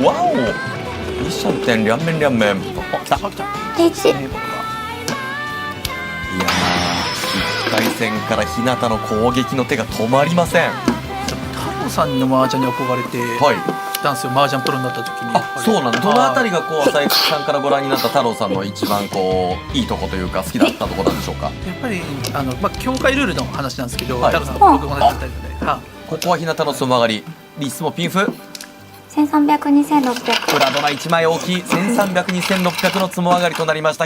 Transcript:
わお、一闪点両面両面。お、来た。いやー、1回戦から日向の攻撃の手が止まりません。太郎さんの麻雀に憧れてはい来たんですよ、麻雀プロになった時に。あ、そうなんだ。どのあたりがこう浅井さんからご覧になった太郎さんの一番こういいとこというか好きだったところなんでしょうか。やっぱり協会ルールの話なんですけど、はい太郎さん僕も同じだったりで、ここは日向の相撲上がり、リスもピンフ。1300、2600。プラドラ1枚大きい1300、2600の相撲上がりとなりました。